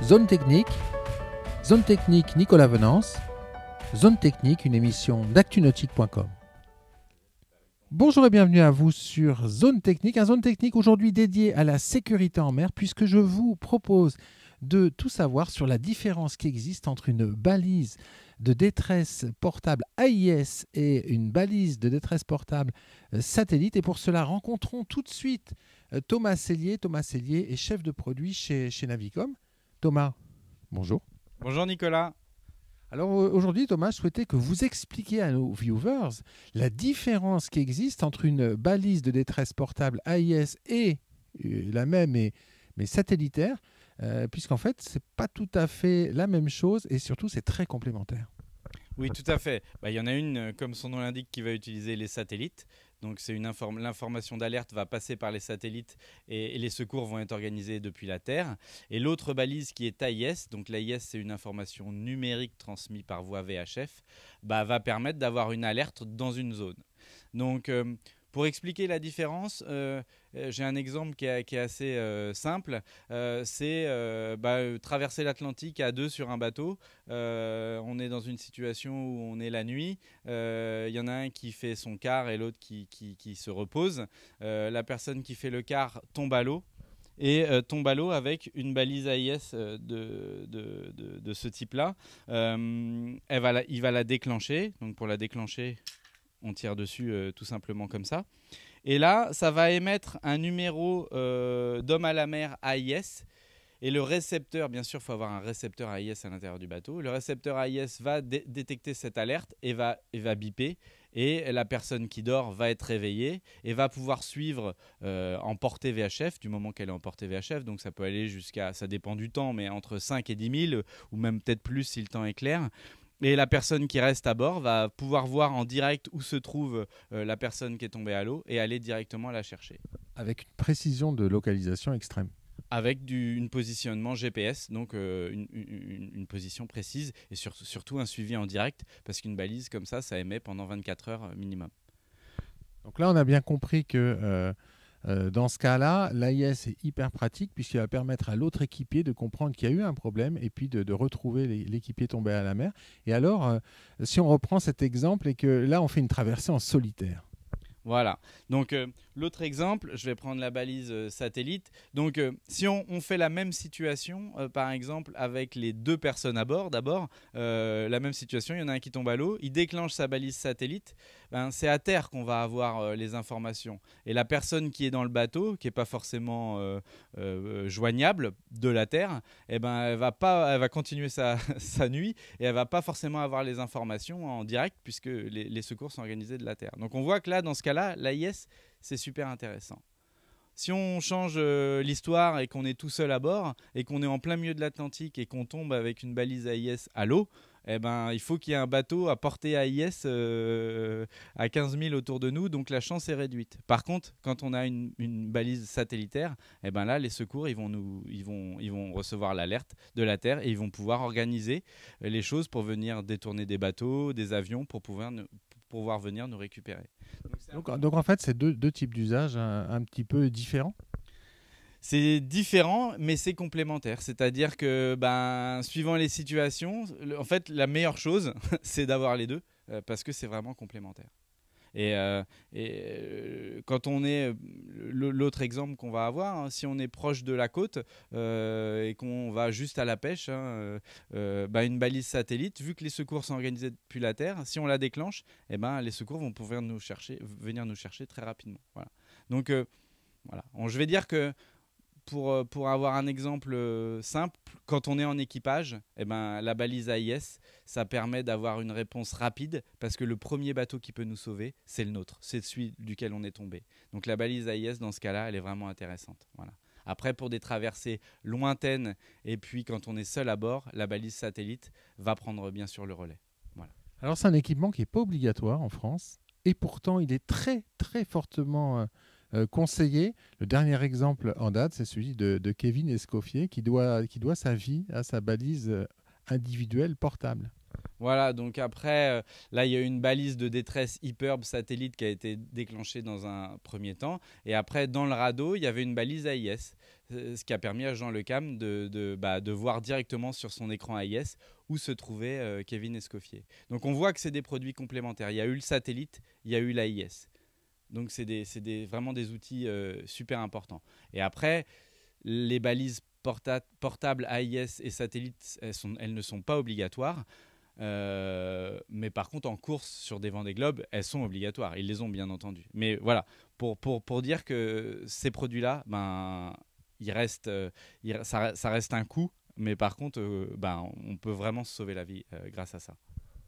Zone Technique Nicolas Venance, Zone Technique, une émission d'actunautique.com. Bonjour et bienvenue à vous sur Zone Technique, un Zone Technique aujourd'hui dédié à la sécurité en mer, puisque je vous propose de tout savoir sur la différence qui existe entre une balise de détresse portable AIS et une balise de détresse portable satellite. Et pour cela, rencontrons tout de suite Thomas Cellier. Thomas Cellier est chef de produit chez Navicom. Thomas, bonjour. Bonjour Nicolas. Alors aujourd'hui, Thomas, je souhaitais que vous expliquiez à nos viewers la différence qui existe entre une balise de détresse portable AIS et la même, mais satellitaire, puisqu'en fait, ce n'est pas tout à fait la même chose et surtout, c'est très complémentaire. Oui, tout à fait. Il y en a une, comme son nom l'indique, qui va utiliser les satellites. Donc l'information d'alerte va passer par les satellites et les secours vont être organisés depuis la Terre. Et l'autre balise qui est AIS, donc l'AIS c'est une information numérique transmise par voie VHF, va permettre d'avoir une alerte dans une zone. Donc pour expliquer la différence, j'ai un exemple qui est assez simple. C'est traverser l'Atlantique à deux sur un bateau. On est dans une situation où on est la nuit. Il y en a un qui fait son quart et l'autre qui se repose. La personne qui fait le quart tombe à l'eau. Et tombe à l'eau avec une balise AIS de ce type-là. Il va la déclencher. Donc pour la déclencher, on tire dessus tout simplement comme ça. Et là, ça va émettre un numéro d'homme à la mer AIS. Et le récepteur, bien sûr, il faut avoir un récepteur AIS à l'intérieur du bateau. Le récepteur AIS va détecter cette alerte et va biper. Et la personne qui dort va être réveillée et va pouvoir suivre en portée VHF, du moment qu'elle est en portée VHF. Donc ça peut aller jusqu'à, ça dépend du temps, mais entre 5 et 10 000, ou même peut-être plus si le temps est clair. Et la personne qui reste à bord va pouvoir voir en direct où se trouve la personne qui est tombée à l'eau et aller directement la chercher. Avec une précision de localisation extrême. Avec un positionnement GPS, donc une position précise et surtout un suivi en direct, parce qu'une balise comme ça émet pendant 24 heures minimum. Donc là, on a bien compris que dans ce cas-là, l'AIS est hyper pratique puisqu'il va permettre à l'autre équipier de comprendre qu'il y a eu un problème et puis de retrouver l'équipier tombé à la mer. Et alors, si on reprend cet exemple et que là, on fait une traversée en solitaire. Voilà. Donc l'autre exemple, je vais prendre la balise satellite. Donc si on fait la même situation, par exemple avec les deux personnes à bord, d'abord, la même situation, il y en a un qui tombe à l'eau, il déclenche sa balise satellite, c'est à terre qu'on va avoir les informations. Et la personne qui est dans le bateau, qui n'est pas forcément joignable de la terre, elle va continuer sa nuit et elle ne va pas forcément avoir les informations en direct puisque les secours sont organisés de la terre. Donc on voit que là, dans ce cas-là, l'AIS, c'est super intéressant. Si on change l'histoire et qu'on est tout seul à bord et qu'on est en plein milieu de l'Atlantique et qu'on tombe avec une balise AIS à l'eau, il faut qu'il y ait un bateau à portée AIS à 15 000 autour de nous, donc la chance est réduite. Par contre, quand on a une balise satellitaire, là, les secours ils vont recevoir l'alerte de la Terre et ils vont pouvoir organiser les choses pour venir détourner des bateaux, des avions, pour pouvoir venir nous récupérer. Donc en fait, c'est deux types d'usages un petit peu différents. C'est différent, mais c'est complémentaire. C'est-à-dire que, suivant les situations, en fait, la meilleure chose, c'est d'avoir les deux, parce que c'est vraiment complémentaire. Et quand on est, l'autre exemple qu'on va avoir, si on est proche de la côte et qu'on va juste à la pêche, une balise satellite, vu que les secours sont organisés depuis la Terre, si on la déclenche, les secours vont pouvoir venir nous chercher très rapidement. Voilà. Donc, voilà. Je vais dire que pour avoir un exemple simple, quand on est en équipage, la balise AIS, ça permet d'avoir une réponse rapide parce que le premier bateau qui peut nous sauver, c'est le nôtre, c'est celui duquel on est tombé. Donc la balise AIS, dans ce cas-là, elle est vraiment intéressante. Voilà. Après, pour des traversées lointaines et puis quand on est seul à bord, la balise satellite va prendre bien sûr le relais. Voilà. Alors c'est un équipement qui n'est pas obligatoire en France et pourtant il est très très fortement conseillé. Le dernier exemple en date, c'est celui de Kevin Escoffier qui doit sa vie à sa balise individuelle portable. Voilà, donc après, là, il y a eu une balise de détresse Hyperb satellite qui a été déclenchée dans un premier temps. Et après, dans le radeau, il y avait une balise AIS, ce qui a permis à Jean Le Cam de voir directement sur son écran AIS où se trouvait Kevin Escoffier. Donc on voit que c'est des produits complémentaires. Il y a eu le satellite, il y a eu l'AIS. Donc c'est vraiment des outils super importants. Et après, les balises portables AIS et satellites, elles ne sont pas obligatoires. Mais par contre, en course sur des Vendée Globe, elles sont obligatoires. Ils les ont bien entendu. Mais voilà, pour dire que ces produits-là, ça reste un coût. Mais par contre, on peut vraiment se sauver la vie grâce à ça.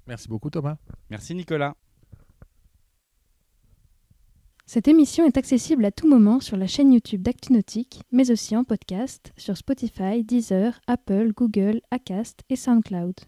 Merci beaucoup Thomas. Merci Nicolas. Cette émission est accessible à tout moment sur la chaîne YouTube d'ActuNautique, mais aussi en podcast sur Spotify, Deezer, Apple, Google, Acast et SoundCloud.